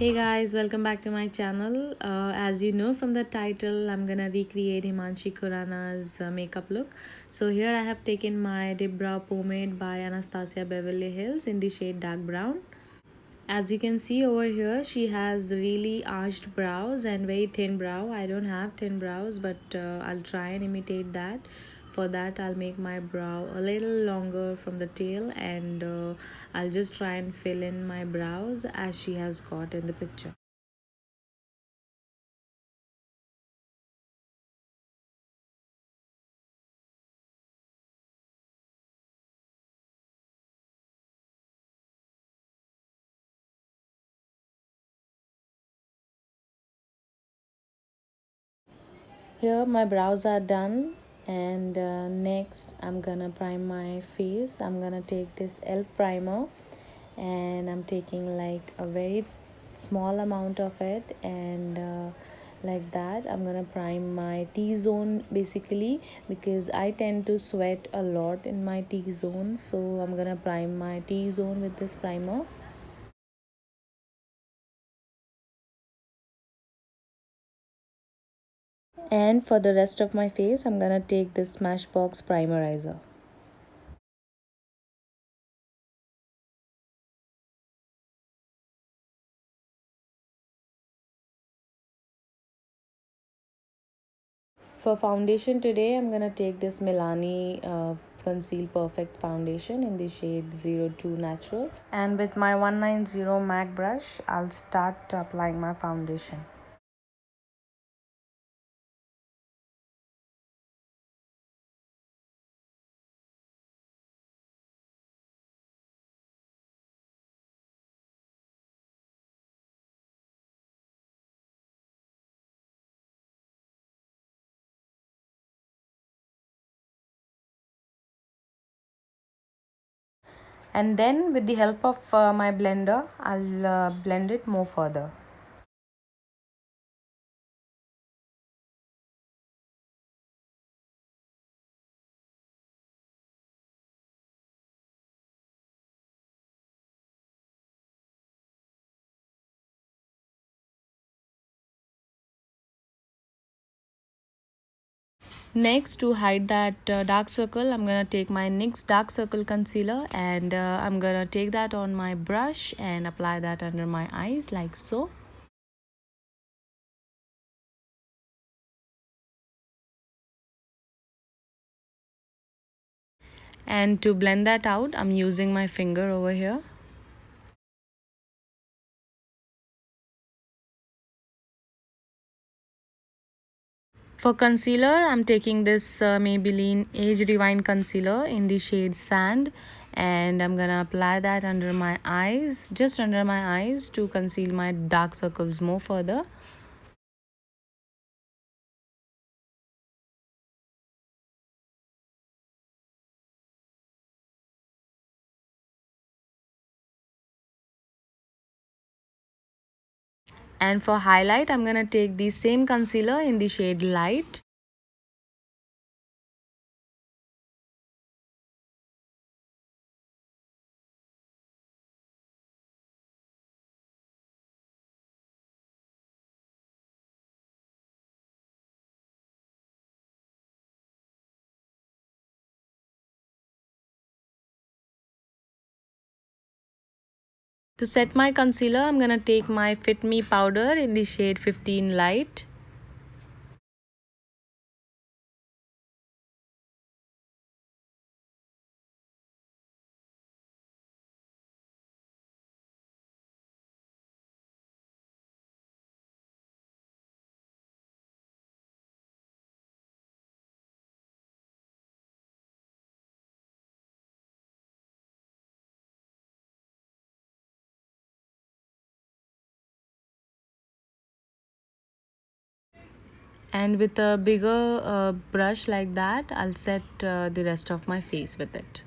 Hey guys, welcome back to my channel. As you know from the title, I'm gonna recreate Himanshi Khurana's makeup look. So here I have taken my Dip Brow Pomade by Anastasia Beverly Hills in the shade Dark Brown. As you can see over here, she has really arched brows and very thin brow. I don't have thin brows, but I'll try and imitate that. For that, I'll make my brow a little longer from the tail, and I'll just try and fill in my brows as she has got in the picture. Here my brows are done, and next I'm gonna prime my face. I'm gonna take this elf primer, and I'm taking like a very small amount of it, and like that I'm gonna prime my T-zone basically, because I tend to sweat a lot in my T-zone, so I'm gonna prime my T-zone with this primer. And for the rest of my face, I'm gonna take this Smashbox primerizer. For foundation today, I'm gonna take this Milani Conceal Perfect foundation in the shade 02 Natural. And with my 190 MAC brush, I'll start applying my foundation. And then with the help of my blender, I'll blend it more further. Next, to hide that dark circle, I'm gonna take my NYX dark circle concealer, and I'm gonna take that on my brush and apply that under my eyes like so. And to blend that out, I'm using my finger over here. For concealer, I'm taking this Maybelline Age Rewind concealer in the shade Sand, and I'm gonna apply that under my eyes, just under my eyes, to conceal my dark circles more further. And for highlight, I'm gonna take the same concealer in the shade Light. To set my concealer, I'm gonna take my Fit Me powder in the shade 15 Light. And with a bigger brush like that, I'll set the rest of my face with it.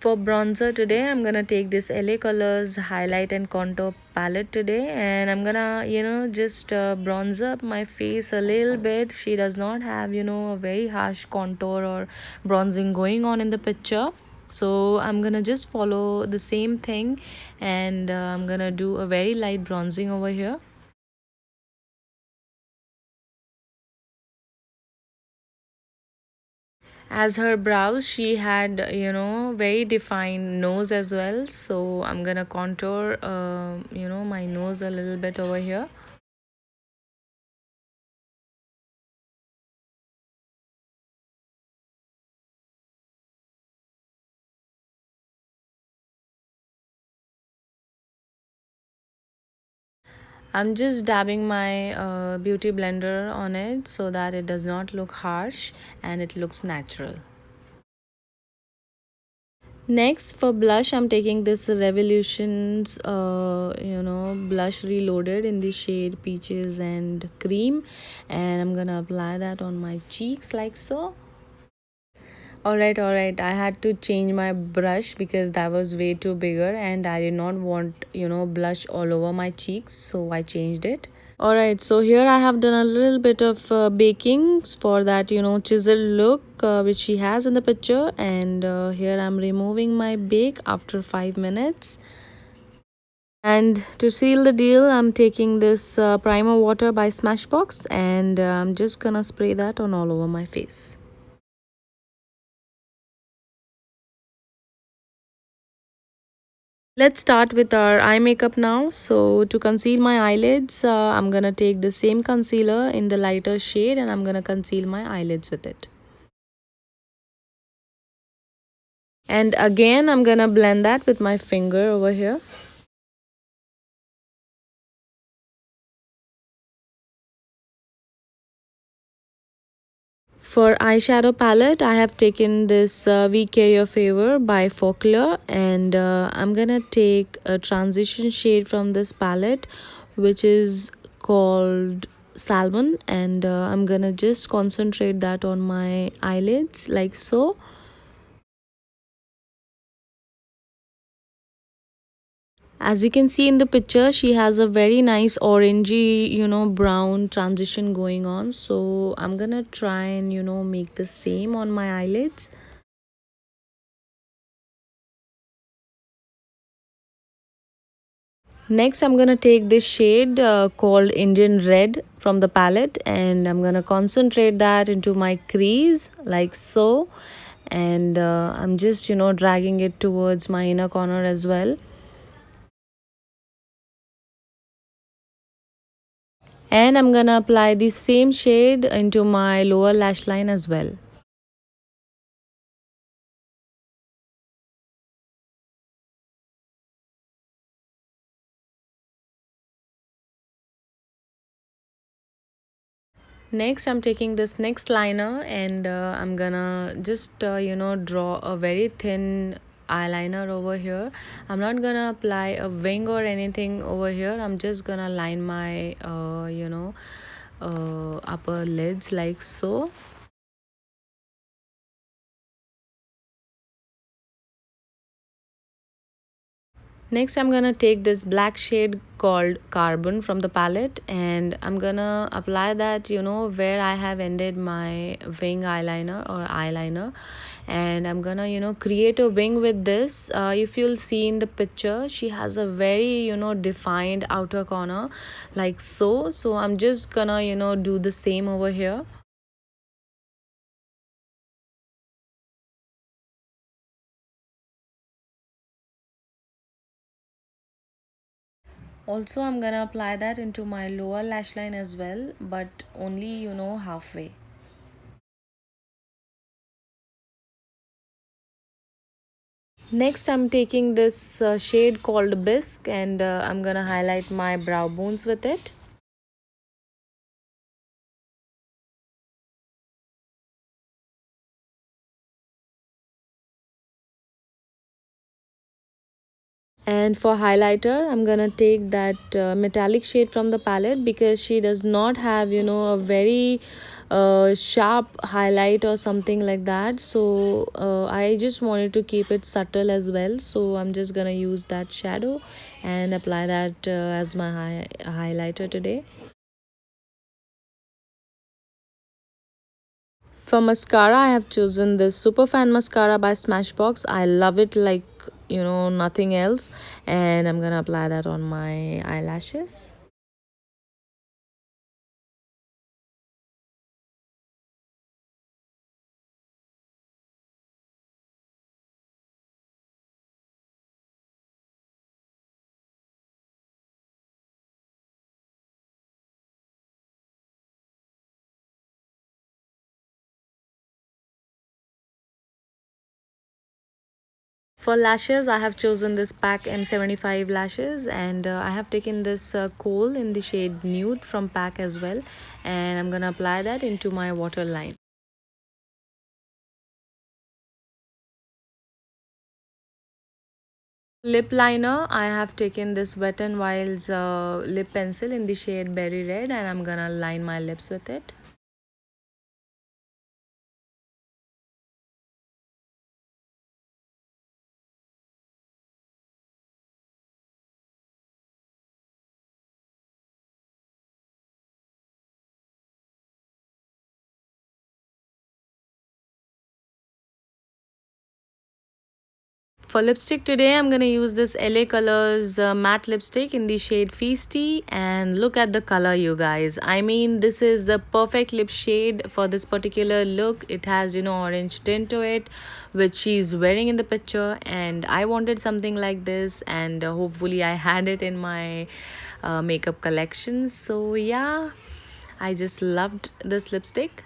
for bronzer today, I'm gonna take this LA Colors highlight and contour palette today, and I'm gonna just bronze up my face a little bit. She does not have a very harsh contour or bronzing going on in the picture, so I'm gonna just follow the same thing, and I'm gonna do a very light bronzing over here. As her brows, she had very defined nose as well, so I'm gonna contour my nose a little bit over here. I'm just dabbing my beauty blender on it so that it does not look harsh and it looks natural. Next, for blush, I'm taking this Revolutions blush reloaded in the shade Peaches and Cream, and I'm gonna apply that on my cheeks like so. All right. I had to change my brush because that was way too bigger and I did not want, blush all over my cheeks, so I changed it. Alright, so here I have done a little bit of baking for that, chisel look which she has in the picture, and here I'm removing my bake after 5 minutes. And to seal the deal, I'm taking this primer water by Smashbox, and I'm just gonna spray that on all over my face. Let's start with our eye makeup now. So to conceal my eyelids, I'm gonna take the same concealer in the lighter shade and I'm gonna conceal my eyelids with it. And again, I'm gonna blend that with my finger over here. For eyeshadow palette, I have taken this We Care Your Favor by Focler, and I'm gonna take a transition shade from this palette, which is called Salmon, and I'm gonna just concentrate that on my eyelids like so. As you can see in the picture, she has a very nice orangey, brown transition going on. So I'm gonna try and, make the same on my eyelids. Next, I'm gonna take this shade called Indian Red from the palette, and I'm gonna concentrate that into my crease like so. And I'm just, dragging it towards my inner corner as well. And I'm gonna apply the same shade into my lower lash line as well. Next, I'm taking this next liner, and I'm gonna just draw a very thin eyeliner over here. I'm not gonna apply a wing or anything over here. I'm just gonna line my upper lids like so. Next, I'm gonna take this black shade called Carbon from the palette, and I'm gonna apply that, where I have ended my wing eyeliner or eyeliner, and I'm gonna, create a wing with this. If you'll see in the picture, she has a very, defined outer corner like so. So I'm just gonna, do the same over here. Also, I'm gonna apply that into my lower lash line as well, but only, halfway. Next, I'm taking this shade called Bisque, and I'm gonna highlight my brow bones with it. And for highlighter, I'm gonna take that metallic shade from the palette because she does not have, a very sharp highlight or something like that. So I just wanted to keep it subtle as well, so I'm just gonna use that shadow and apply that as my highlighter today. For mascara, I have chosen this Superfan mascara by Smashbox. I love it like, nothing else. And I'm gonna apply that on my eyelashes. For lashes, I have chosen this PAC M75 lashes, and I have taken this kohl in the shade nude from PAC as well, and I'm gonna apply that into my waterline. Lip liner, I have taken this Wet n Wild's lip pencil in the shade berry red, and I'm gonna line my lips with it. For lipstick today, I'm going to use this LA Colors matte lipstick in the shade Feisty, and look at the color, you guys. I mean, this is the perfect lip shade for this particular look. It has, orange tint to it, which she's wearing in the picture, and I wanted something like this, and hopefully I had it in my makeup collection. So yeah, I just loved this lipstick.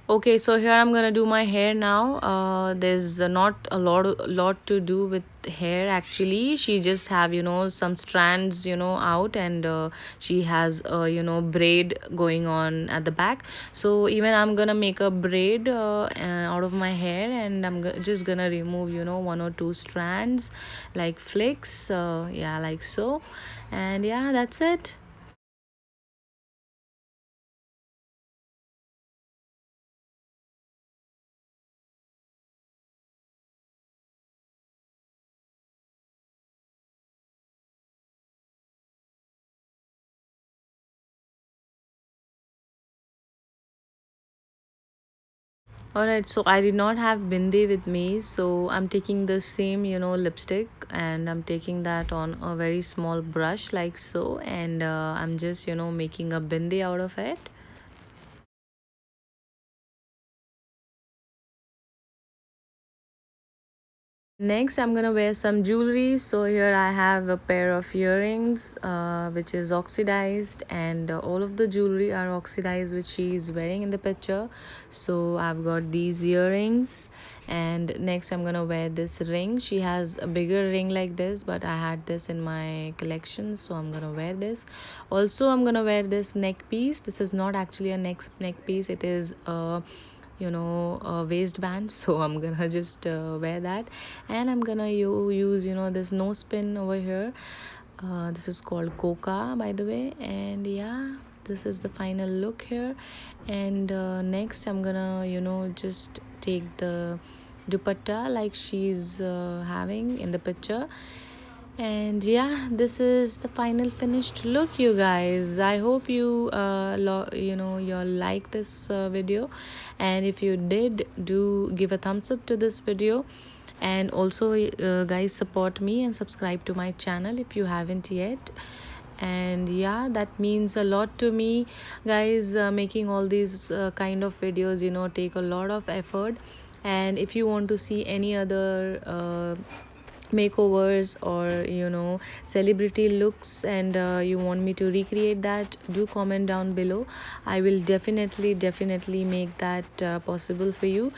Okay, so here I'm gonna do my hair now. There's not a lot to do with hair actually. She just have some strands out, and she has braid going on at the back. So even I'm gonna make a braid out of my hair, and I'm just gonna remove one or two strands like flicks. Yeah, like so, and yeah, that's it. Alright, so I did not have bindi with me, so I'm taking the same, lipstick, and I'm taking that on a very small brush like so, and I'm just, making a bindi out of it. Next, I'm gonna wear some jewelry. So here I have a pair of earrings, which is oxidized, and all of the jewelry are oxidized, which she is wearing in the picture. So I've got these earrings, and next I'm gonna wear this ring. She has a bigger ring like this, but I had this in my collection, so I'm gonna wear this. Also, I'm gonna wear this neck piece. This is not actually a neck piece. It is a a waistband, so I'm gonna just wear that, and I'm gonna use this nose pin over here. This is called Coca, by the way, and yeah, this is the final look here. And next I'm gonna just take the dupatta like she's having in the picture. And yeah, this is the final finished look, you guys. I hope you you'll like this video, and if you did, do give a thumbs up to this video. And also guys, support me and subscribe to my channel if you haven't yet. And yeah, that means a lot to me, guys. Making all these kind of videos take a lot of effort. And if you want to see any other makeovers or celebrity looks, and you want me to recreate that, do comment down below. I will definitely make that possible for you.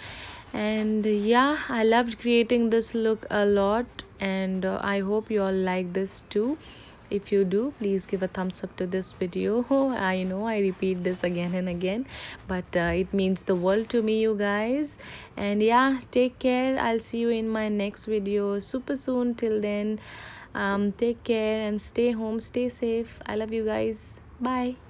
And yeah, I loved creating this look a lot, and I hope you all like this too. If you do, please give a thumbs up to this video. I know I repeat this again and again, but it means the world to me, you guys. And yeah, take care. I'll see you in my next video super soon. Till then, take care and stay home, stay safe. I love you guys. Bye.